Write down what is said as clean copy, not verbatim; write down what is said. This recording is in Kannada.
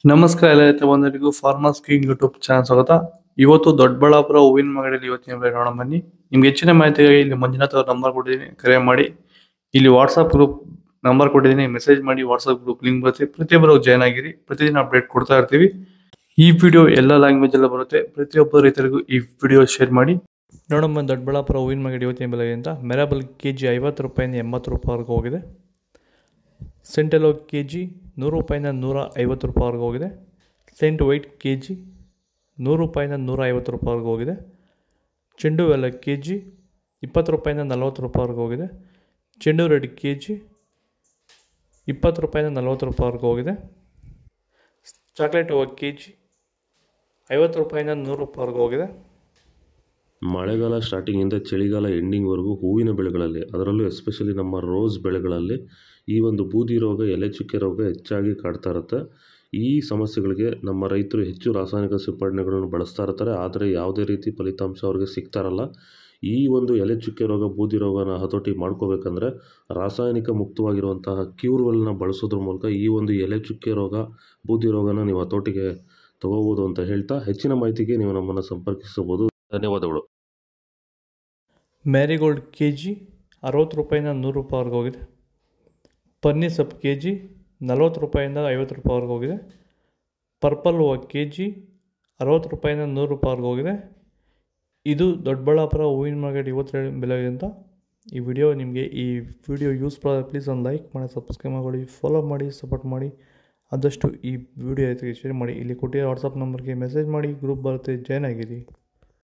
ನಮಸ್ಕಾರ ಎಲ್ಲ ರೈತ ಬಂಧುಗಳಿಗೂ ಫಾರ್ಮರ್ಸ್ ಕಿಂಗ್ ಯೂಟ್ಯೂಬ್ ಚಾನಲ್ ಸ್ವಾಗತ. ಇವತ್ತು ದೊಡ್ಡಬಳ್ಳಾಪುರ ಹೂವಿನ ಮಾರ್ಕೆಟಲ್ಲಿ ಇವತ್ತಿನ ಬೆಲೆ ನೋಡೋಣ ಬನ್ನಿ. ನಿಮ್ಗೆ ಹೆಚ್ಚಿನ ಮಾಹಿತಿಗಾಗಿ ಇಲ್ಲಿ ಮಂಜುನಾಥ್ ಅವ್ರ ನಂಬರ್ ಕೊಟ್ಟಿದ್ದೀನಿ, ಕರೆ ಮಾಡಿ. ಇಲ್ಲಿ ವಾಟ್ಸ್ಆಪ್ ಗ್ರೂಪ್ ನಂಬರ್ ಕೊಟ್ಟಿದ್ದೀನಿ, ಮೆಸೇಜ್ ಮಾಡಿ. ವಾಟ್ಸ್ಆಪ್ ಗ್ರೂಪ್ ಲಿಂಕ್ ಬರುತ್ತೆ, ಪ್ರತಿಯೊಬ್ಬರು ಜಾಯ್ನ್ ಆಗಿರಿ. ಪ್ರತಿದಿನ ಅಪ್ಡೇಟ್ ಕೊಡ್ತಾ ಇರ್ತೀವಿ. ಈ ವಿಡಿಯೋ ಎಲ್ಲ ಲ್ಯಾಂಗ್ವೇಜ್ ಎಲ್ಲ ಬರುತ್ತೆ. ಪ್ರತಿಯೊಬ್ಬ ರೈತರಿಗೂ ಈ ವಿಡಿಯೋ ಶೇರ್ ಮಾಡಿ. ನೋಡಮ್ಮ, ದೊಡ್ಡಬಳ್ಳಾಪುರ ಹೂವಿನ ಮಾರ್ಕೆಟ್ ಇವತ್ತಿನ ಬೆಲೆ ಅಂತ ಮೆರಾಬಲ್ ಕೆಜಿ 50 ರೂಪಾಯಿಂದ 80 ರೂಪಾಯಿವರೆಗೂ ಹೋಗಿದೆ. ಸೆಂಟೆಲೋ ಕೆಜಿ 100 ರೂಪಾಯಿಂದ 150 ರೂಪಾಯಿವರೆಗೂ ಹೋಗಿದೆ. ಸೆಂಟ್ ವೈಟ್ ಕೆಜಿ 100 ರೂಪಾಯಿಂದ 150 ರೂಪಾಯಿವರೆಗೂ ಹೋಗಿದೆ. ಚೆಂಡು ಎಲ್ಲ ಕೆಜಿ 20 ರೂಪಾಯಿಂದ 40 ರೂಪಾಯಿವರೆಗೂ ಹೋಗಿದೆ. ಚೆಂಡು ರೆಡ್ ಕೆಜಿ 20 ರೂಪಾಯಿಂದ 40 ರೂಪಾಯಿವರೆಗೂ ಹೋಗಿದೆ. ಚಾಕ್ಲೇಟ್ ಹೂವು ಕೆಜಿ 50 ರೂಪಾಯಿಂದ 100 ರೂಪಾಯಿವರೆಗೂ ಹೋಗಿದೆ. ಮಳೆಗಾಲ ಸ್ಟಾರ್ಟಿಂಗಿಂದ ಚಳಿಗಾಲ ಎಂಡಿಂಗ್ವರೆಗೂ ಹೂವಿನ ಬೆಳೆಗಳಲ್ಲಿ, ಅದರಲ್ಲೂ ಎಸ್ಪೆಷಲಿ ನಮ್ಮ ರೋಸ್ ಬೆಳೆಗಳಲ್ಲಿ ಈ ಒಂದು ಬೂದಿ ರೋಗ, ಎಲೆ ಚುಕ್ಕೆ ರೋಗ ಹೆಚ್ಚಾಗಿ ಕಾಡ್ತಾ ಇರುತ್ತೆ. ಈ ಸಮಸ್ಯೆಗಳಿಗೆ ನಮ್ಮ ರೈತರು ಹೆಚ್ಚು ರಾಸಾಯನಿಕ ಸಿಂಪಡಣೆಗಳನ್ನು ಬಳಸ್ತಾ ಇರ್ತಾರೆ, ಆದರೆ ಯಾವುದೇ ರೀತಿ ಫಲಿತಾಂಶ ಅವ್ರಿಗೆ ಸಿಗ್ತಾ ಇರಲ್ಲ. ಈ ಒಂದು ಎಲೆ ಚುಕ್ಕೆ ರೋಗ, ಬೂದಿ ರೋಗನ ಹತೋಟಿ ಮಾಡ್ಕೋಬೇಕಂದ್ರೆ ರಾಸಾಯನಿಕ ಮುಕ್ತವಾಗಿರುವಂತಹ ಕ್ಯೂರ್ವೆಲ್ನ ಬಳಸೋದ್ರ ಮೂಲಕ ಈ ಒಂದು ಎಲೆ ಚುಕ್ಕೆ ರೋಗ, ಬೂದಿ ರೋಗನ ನೀವು ಹತೋಟಿಗೆ ತಗೋಬೋದು ಅಂತ ಹೇಳ್ತಾ, ಹೆಚ್ಚಿನ ಮಾಹಿತಿಗೆ ನೀವು ನಮ್ಮನ್ನು ಸಂಪರ್ಕಿಸಬಹುದು. ಧನ್ಯವಾದಗಳು. ಮ್ಯಾರಿಗೋಲ್ಡ್ ಕೆಜಿ 60 ರೂಪಾಯಿಂದ 100 ರೂಪಾಯಿವರೆಗೂ ಹೋಗಿದೆ. ಪನ್ನೀರ್ ಸೊಪ್ಪು ಕೆಜಿ 40 ರೂಪಾಯಿಂದ 50 ರೂಪಾಯಿವರೆಗೂ ಹೋಗಿದೆ. ಪರ್ಪಲ್ ಹೂವು ಕೆಜಿ 60 ರೂಪಾಯಿಂದ 100 ರೂಪಾಯಿವರೆಗೂ ಹೋಗಿದೆ. ಇದು ದೊಡ್ಡಬಳ್ಳಾಪುರ ಹೂವಿನ ಮಾರ್ಕೆಟ್ ಇವತ್ತು ಬೆಲೆ ಅಂತ. ಈ ವಿಡಿಯೋ ನಿಮಗೆ ಯೂಸ್ಫುಲ್ ಆದರೆ ಪ್ಲೀಸ್ ಒಂದು ಲೈಕ್ ಮಾಡಿ, ಸಬ್ಸ್ಕ್ರೈಬ್ ಮಾಡಿ, ಫಾಲೋ ಮಾಡಿ, ಸಪೋರ್ಟ್ ಮಾಡಿ. ಆದಷ್ಟು ಈ ವಿಡಿಯೋ ಶೇರ್ ಮಾಡಿ. ಇಲ್ಲಿ ಕೊಟ್ಟಿರೋ ವಾಟ್ಸಪ್ ನಂಬರ್ಗೆ ಮೆಸೇಜ್ ಮಾಡಿ, ಗ್ರೂಪ್ ಬರುತ್ತೆ, ಜಾಯ್ನ್ ಆಗಿರಿ.